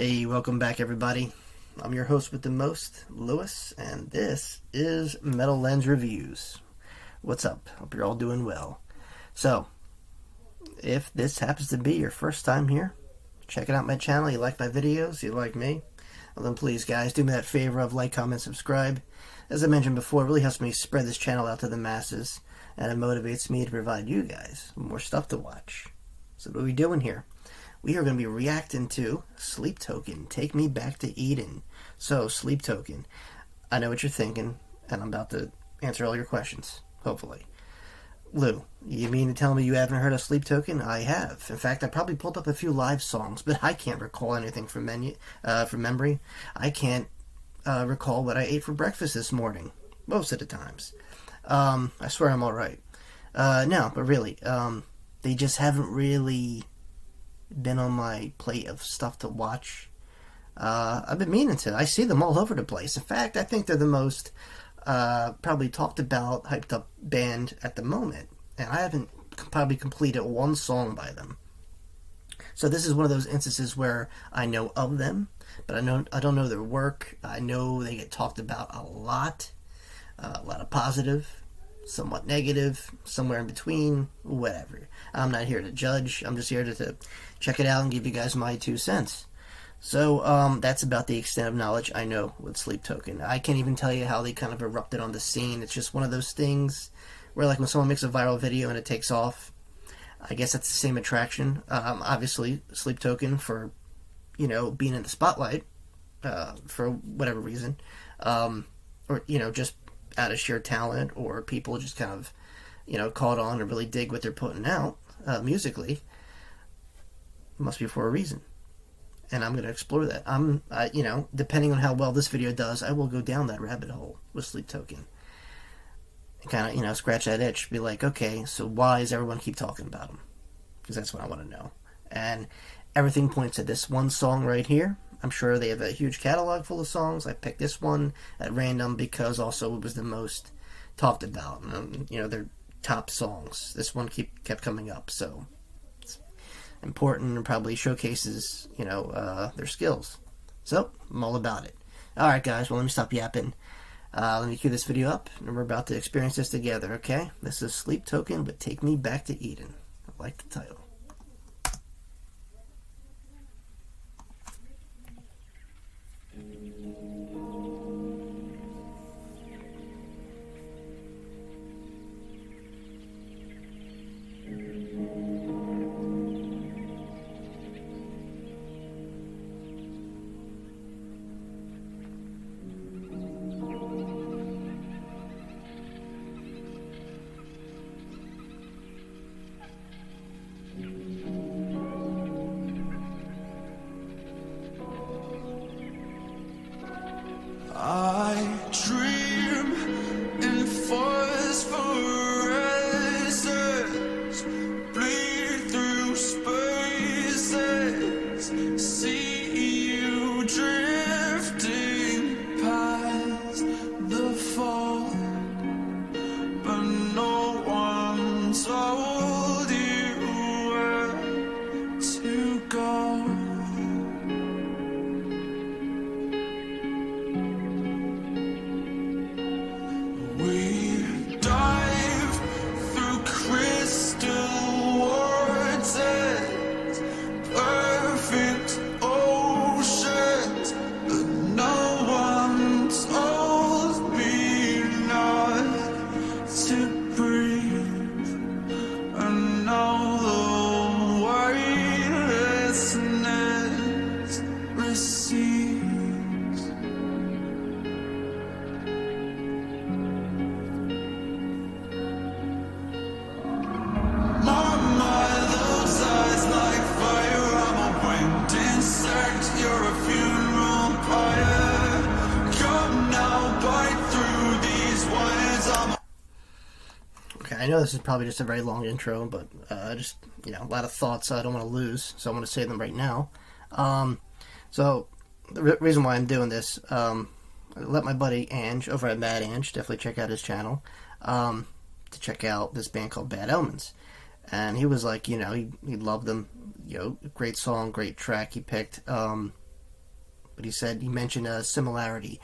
Hey, welcome back, everybody. I'm your host with the most, Lewis, and this is Metal Lens Reviews. What's up? Hope you're all doing well. So, if this happens to be your first time here, checking out my channel, you like my videos, you like me, well then please, guys, do me that favor of like, comment, subscribe. As I mentioned before, it really helps me spread this channel out to the masses, and it motivates me to provide you guys more stuff to watch. So what are we doing here? We are going to be reacting to Sleep Token, Take Me Back to Eden. So, Sleep Token, I know what you're thinking, and I'm about to answer all your questions, hopefully. Lou, you mean to tell me you haven't heard of Sleep Token? I have. In fact, I probably pulled up a few live songs, but I can't recall anything from memory. I can't recall what I ate for breakfast this morning, most of the times. I swear I'm alright. No, but really, they just haven't really been on my plate of stuff to watch. I've been meaning to. I see them all over the place. In fact, I think they're the most probably talked about, hyped up band at the moment, and I haven't probably completed one song by them. So this is one of those instances where I know of them, but I don't know their work. I know they get talked about a lot of positive, somewhat negative, somewhere in between, whatever. I'm not here to judge. I'm just here to check it out and give you guys my 2 cents. So that's about the extent of knowledge I know with Sleep Token. I can't even tell you how they kind of erupted on the scene. It's just one of those things where, like, when someone makes a viral video and it takes off, I guess that's the same attraction. Obviously, Sleep Token for, being in the spotlight for whatever reason, or just out of sheer talent, or people just kind of, caught on and really dig what they're putting out musically. Must be for a reason, and I'm going to explore that. Depending on how well this video does, I will go down that rabbit hole with Sleep Token and kind of, scratch that itch. Be like, okay, so why does everyone keep talking about them? Because that's what I want to know. And everything points to this one song right here. I'm sure they have a huge catalog full of songs. I picked this one at random because also it was the most talked about. Their top songs. This one kept coming up, so it's important and probably showcases, their skills. So, I'm all about it. Alright, guys, well, let me stop yapping. Let me cue this video up, and we're about to experience this together, okay? This is Sleep Token, but Take Me Back to Eden. I like the title. I dream in phosphorescence, bleed through spaces, see you drifting past the fall, but no one told you where to go. I know this is probably just a very long intro, but just, a lot of thoughts I don't want to lose, so I want to say them right now. So, the reason why I'm doing this, I let my buddy Ange, over at Mad Ange, definitely check out his channel, to check out this band called Bad Omens. And he was like, he loved them, great song, great track he picked. but he mentioned a similarity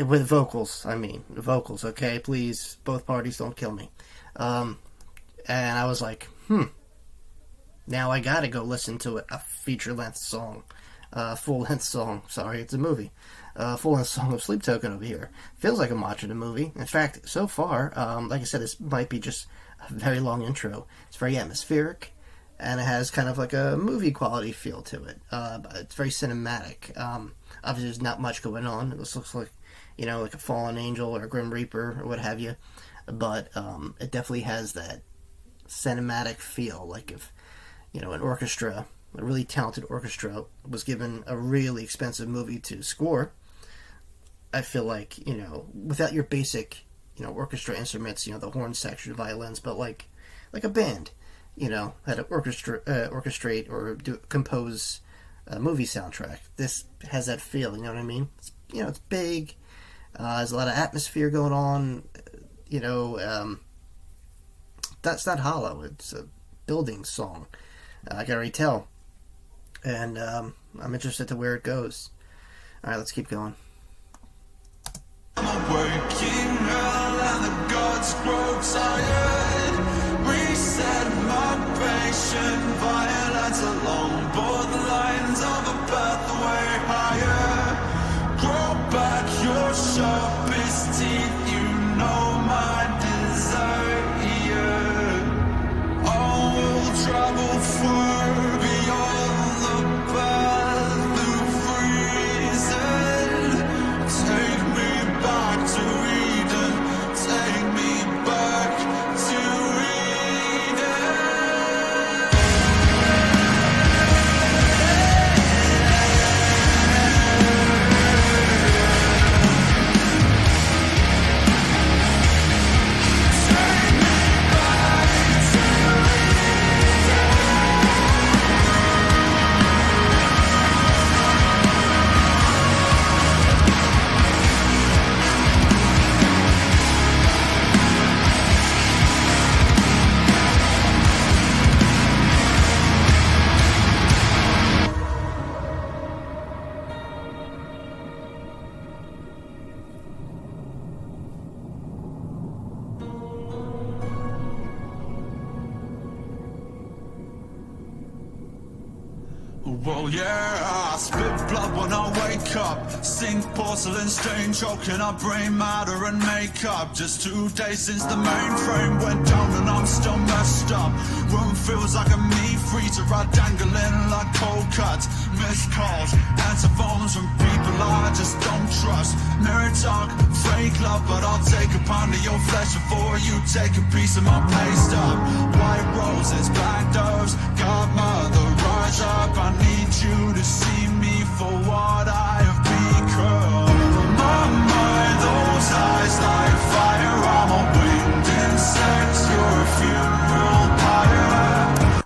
with vocals. I mean, vocals. Okay, please, both parties don't kill me. And I was like, now I gotta go listen to a feature-length song, full-length song. Sorry, it's a movie. Full-length song of Sleep Token over here. Feels like I'm watching a movie. In fact, so far, like I said, this might be just a very long intro. It's very atmospheric, and it has kind of like a movie quality feel to it. It's very cinematic. Obviously, there's not much going on. This looks like, like a fallen angel or a grim reaper or what have you. But it definitely has that cinematic feel. Like if, an orchestra, a really talented orchestra, was given a really expensive movie to score, I feel like, without your basic, orchestra instruments, the horn section, violins, but like a band, had to orchestrate or compose a movie soundtrack. This has that feel, you know what I mean? It's big, there's a lot of atmosphere going on, that's not hollow, it's a building song. I can already tell. And I'm interested to where it goes. Alright, let's keep going. I'm a working girl and the gods grow tired. Reset my patient violence along both lines of a pathway higher. Grow back your sharpest teeth, my desire. I will travel far beyond the path of reason. Take me back to Eden. Take me back to Eden. Well, yeah, I spit blood when I wake up. Sink porcelain stain, choking up brain matter and makeup. Just 2 days since the mainframe went down and I'm still messed up. Room feels like a meat freezer, I dangling like cold cuts. Missed calls, answer phones from people I just don't trust. Mirror talk, fake love, but I'll take a pound of your flesh before you take a piece of my paste up. White roses, black doves, godmother, rise up. I need you to see me for what I have become. My mind, those eyes like fire. I'm a winged insect, you're a funeral pyre.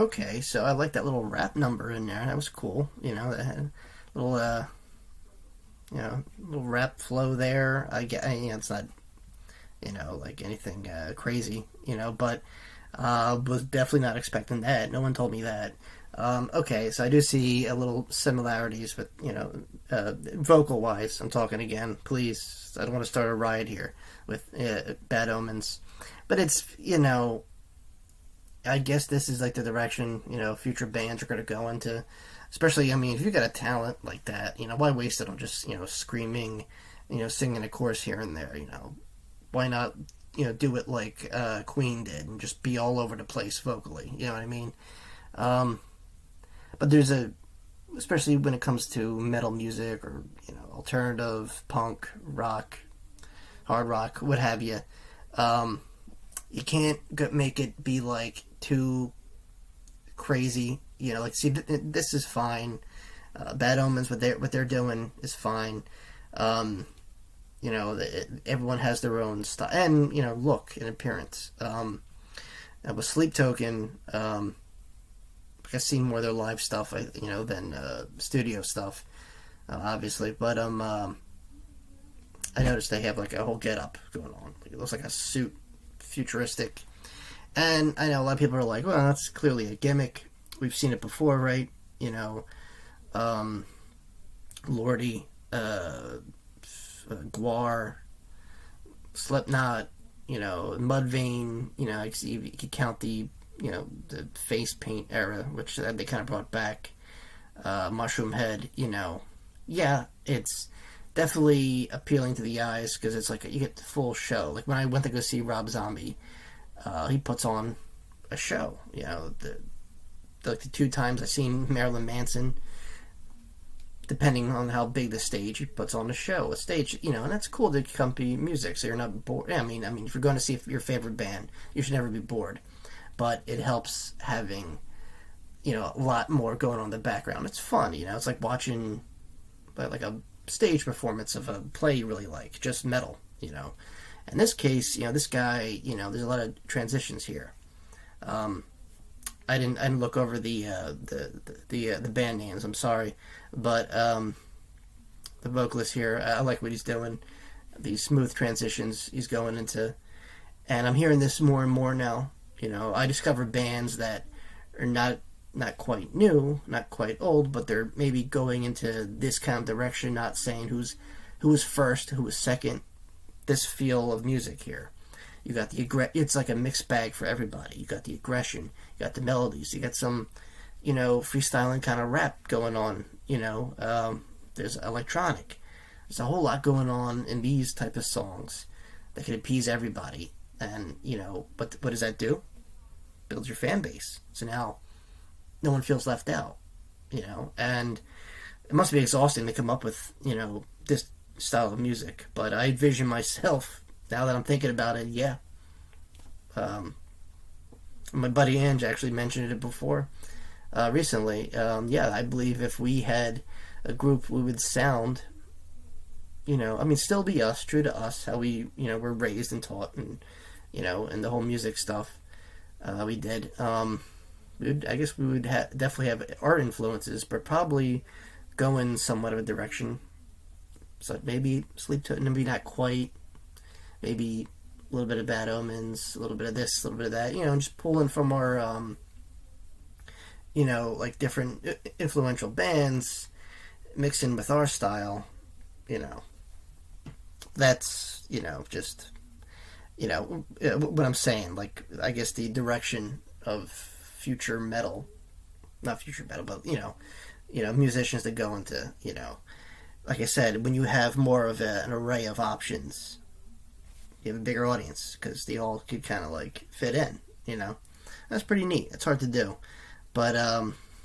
Okay, so I like that little rap number in there. That was cool. That had a little, little rap flow there. It's not, like anything crazy, but was definitely not expecting that. No one told me that. Okay, so I do see a little similarities with, vocal-wise. I'm talking again. Please, I don't want to start a riot here with Bad Omens. But it's, I guess this is like the direction, future bands are going to go into. Especially, if you got a talent like that, why waste it on just, screaming, singing a chorus here and there, Why not, do it like Queen did and just be all over the place vocally, you know what I mean? But there's especially when it comes to metal music or, alternative, punk, rock, hard rock, what have you, you can't make it be like too crazy, see, this is fine. Bad Omens, what they're doing is fine. Everyone has their own style and, look and appearance. With Sleep Token, I've seen more of their live stuff, than studio stuff, obviously. But I noticed they have like a whole get-up going on. It looks like a suit, futuristic. And I know a lot of people are like, well, that's clearly a gimmick. We've seen it before, right? Lordy, Guar, Slipknot, Mudvayne. You could count the face paint era, which they kind of brought back. Mushroom Head. Yeah, it's definitely appealing to the eyes because it's like you get the full show. Like when I went to go see Rob Zombie, he puts on a show. The 2 times I've seen Marilyn Manson, depending on how big the stage, he puts on a show, a stage, and that's cool to accompany music, so you're not bored. I mean, if you're going to see your favorite band, you should never be bored. But it helps having, a lot more going on in the background. It's fun, it's like watching, like a stage performance of a play you really like, just metal, In this case, this guy, there's a lot of transitions here. I didn't look over the band names. I'm sorry, but the vocalist here, I like what he's doing. These smooth transitions he's going into, and I'm hearing this more and more now. I discover bands that are not quite new, not quite old, but they're maybe going into this kind of direction. Not saying who was first, who was second. This feel of music here. You got it's like a mixed bag for everybody. You got the aggression, you got the melodies, you got some, freestyling kind of rap going on. There's electronic. There's a whole lot going on in these type of songs that can appease everybody. And but what does that do? Builds your fan base. So now, no one feels left out. And it must be exhausting to come up with this style of music. But I envision myself. Now that I'm thinking about it, yeah. My buddy Ange actually mentioned it before, recently. Yeah, I believe if we had a group, we would sound, still be us, true to us, how we, were raised and taught, and, and the whole music stuff we did. I guess we would definitely have art influences, but probably go in somewhat of a direction. So maybe Sleep Token, maybe not quite. Maybe a little bit of Bad Omens, a little bit of this, a little bit of that, just pulling from our, like different influential bands, mixing with our style, that's, just, what I'm saying, like, I guess the direction of future metal, not future metal, but, musicians that go into, like I said, when you have more of an array of options, you have a bigger audience because they all could kind of like fit in, That's pretty neat. It's hard to do, but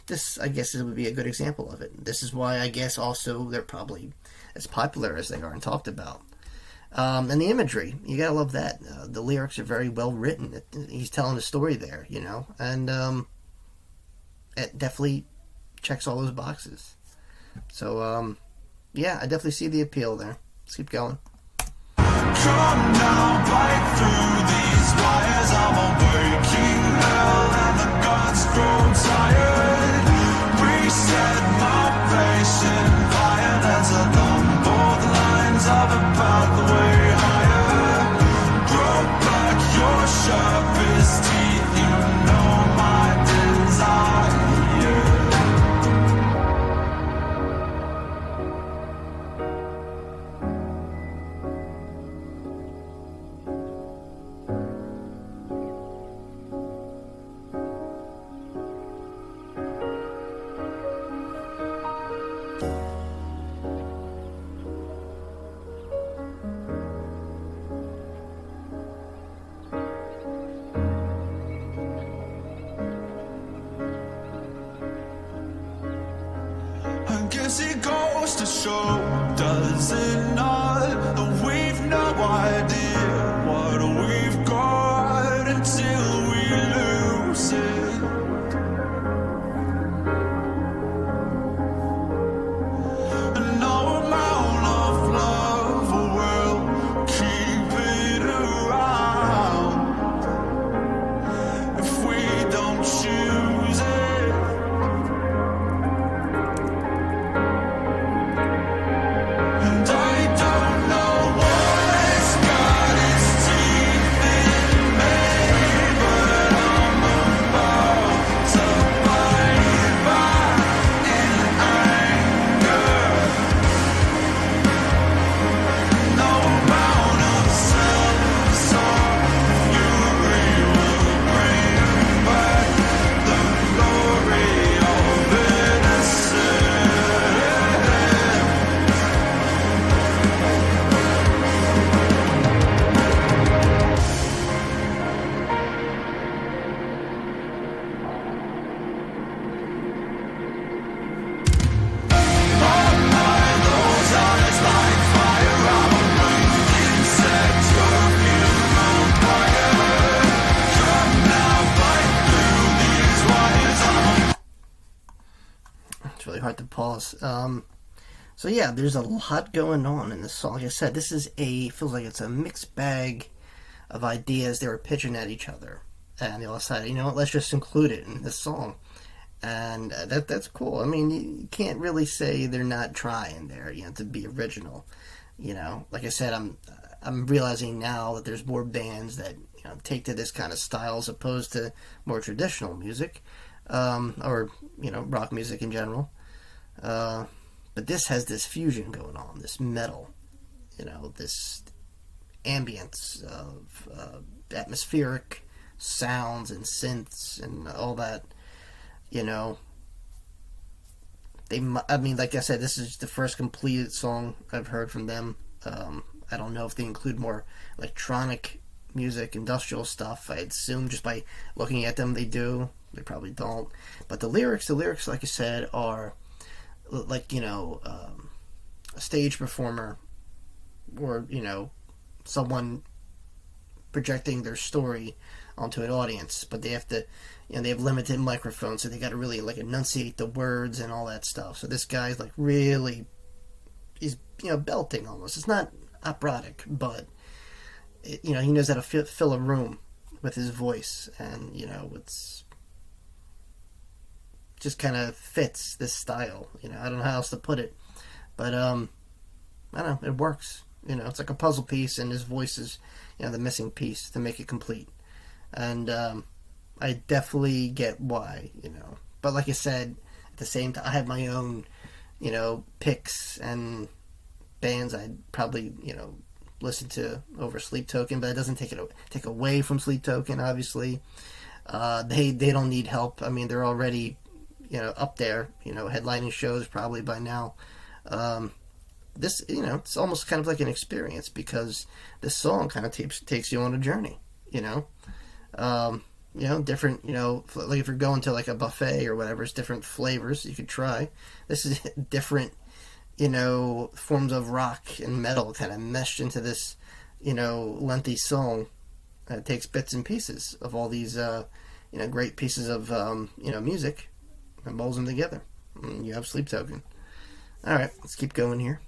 this, I guess, would be a good example of it. This is why I guess also they're probably as popular as they are and talked about. And the imagery, you gotta love that. The lyrics are very well written. He's telling a story there, and it definitely checks all those boxes. So yeah, I definitely see the appeal there. Let's keep going. Come now, bite through these wires. I'm awaking hell and the gods grow tired. Reset my patient violence along both lines of a pathway higher. Grow back your sharpest teeth, my desire. It goes to show, does it not, that we've no idea what we've got until we lose it. And no amount of love will keep it around if we don't choose it. And I don't know what it's got applause. So yeah, there's a lot going on in this song. Like I said, feels like it's a mixed bag of ideas they were pitching at each other, and they all decided, you know what, let's just include it in this song, and that's cool. I mean, you can't really say they're not trying there, to be original. Like I said, I'm realizing now that there's more bands that take to this kind of style as opposed to more traditional music, or rock music in general. But this has this fusion going on, this metal, this ambience of atmospheric sounds and synths and all that. Like I said, this is the first completed song I've heard from them. I don't know if they include more electronic music, industrial stuff. I assume just by looking at them they do. They probably don't. But the lyrics, like I said, are like, a stage performer or, someone projecting their story onto an audience, but they have to, they have limited microphones, so they got to really enunciate the words and all that stuff. So this guy's really, he's belting almost. It's not operatic, but he knows how to fill a room with his voice, and it's just kind of fits this style. I don't know how else to put it, but I don't know, it works. It's like a puzzle piece, and his voice is the missing piece to make it complete. And I definitely get why, but like I said, at the same time, I have my own picks and bands I'd probably listen to over Sleep Token, but it doesn't take away from Sleep Token. Obviously, they don't need help. I mean, they're already up there, headlining shows probably by now. This, it's almost kind of like an experience, because this song kind of takes you on a journey, different, like if you're going to a buffet or whatever, it's different flavors you could try. This is different, forms of rock and metal kind of meshed into this, lengthy song. It takes bits and pieces of all these, great pieces of, music, and molds them together. And you have Sleep Token. All right, let's keep going here.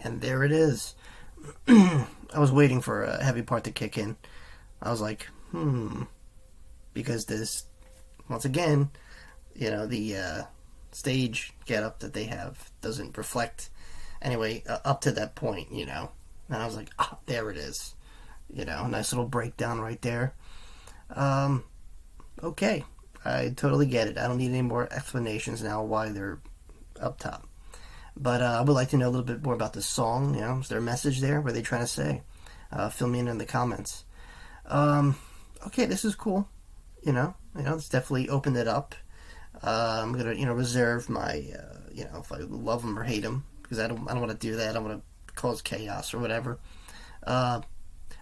And there it is. I was waiting for a heavy part to kick in. I was like, because this, once again, the stage getup that they have doesn't reflect, anyway, up to that point, And I was like, there it is. Nice little breakdown right there. Okay, I totally get it. I don't need any more explanations now why they're up top. But I would like to know a little bit more about the song. Is there a message there? What are they trying to say? Fill me in the comments. Okay, this is cool. It's definitely opened it up. I'm gonna, reserve my, if I love them or hate them, because I don't want to do that. I don't want to cause chaos or whatever. Uh,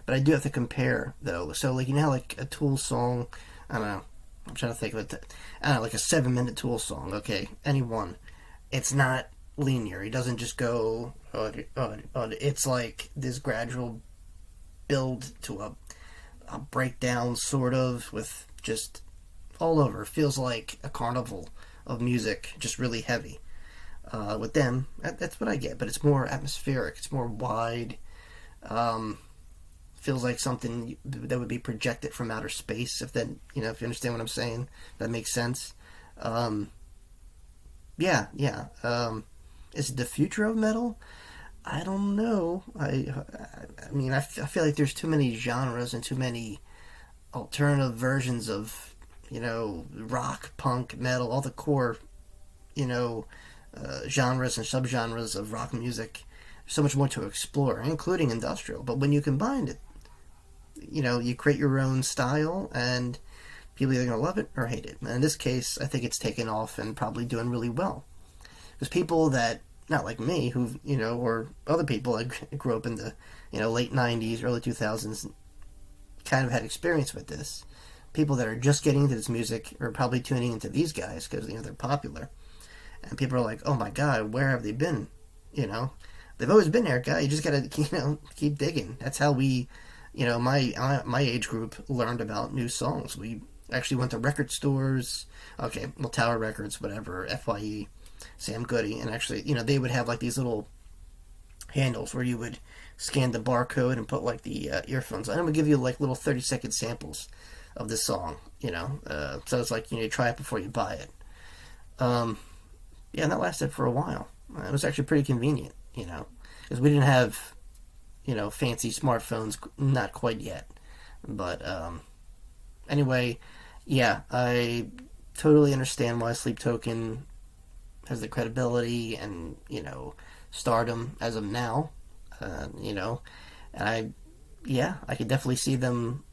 but I do have to compare though. So like, how like a Tool song, I don't know. I'm trying to think of it. I don't know, like a 7 minute Tool song. Okay, any one. It's not linear. He doesn't just go. It's like this gradual build to a breakdown, sort of, with just all over. It feels like a carnival of music, just really heavy. With them, that's what I get, but it's more atmospheric. It's more wide. Um, Feels like something that would be projected from outer space. If you understand what I'm saying, that makes sense. Um, yeah, yeah. Is it the future of metal? I don't know. I mean, I feel like there's too many genres and too many alternative versions of, rock, punk, metal, all the core, you know, genres and subgenres of rock music. There's so much more to explore, including industrial. But when you combine it, you create your own style, and people are either going to love it or hate it. And in this case, I think it's taken off and probably doing really well. Because people that, not like me, who, or other people that grew up in the, late 90s, early 2000s, kind of had experience with this. People that are just getting into this music are probably tuning into these guys because, they're popular. And people are like, oh my God, where have they been? They've always been there, guy. You just gotta, keep digging. That's how we, my age group learned about new songs. We actually went to record stores. Okay, well, Tower Records, whatever, FYE, Sam Goody, and actually, they would have like these little handles where you would scan the barcode and put like the earphones on. I'm gonna give you like little 30-second samples of this song. So it's like, you try it before you buy it. Yeah, and that lasted for a while. It was actually pretty convenient, because we didn't have, fancy smartphones, not quite yet. But anyway, yeah, I totally understand why Sleep Token has the credibility and, stardom as of now. And I could definitely see them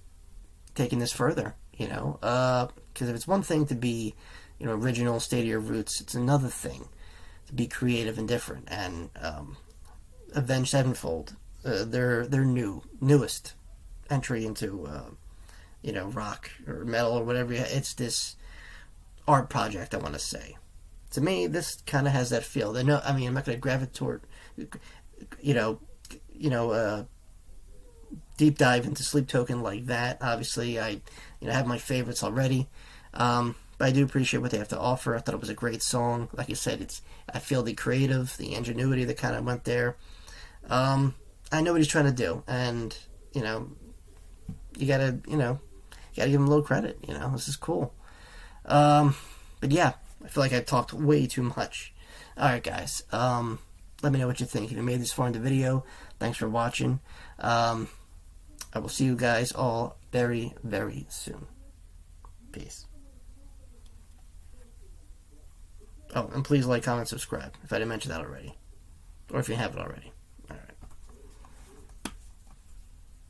taking this further, because if it's one thing to be, original, state of your roots, it's another thing to be creative and different. And Avenged Sevenfold, their newest entry into, rock or metal or whatever. It's this art project, I want to say. To me, this kind of has that feel. I'm not going to gravitate toward, you know, deep dive into Sleep Token like that. Obviously, I have my favorites already. But I do appreciate what they have to offer. I thought it was a great song. Like I said, I feel the creative, the ingenuity that kind of went there. I know what he's trying to do, and you gotta give him a little credit. This is cool. But yeah, I feel like I talked way too much. All right, guys. Let me know what you think. If you made this far in the video, thanks for watching. I will see you guys all very, very soon. Peace. Oh, and please like, comment, subscribe if I didn't mention that already. Or if you haven't already.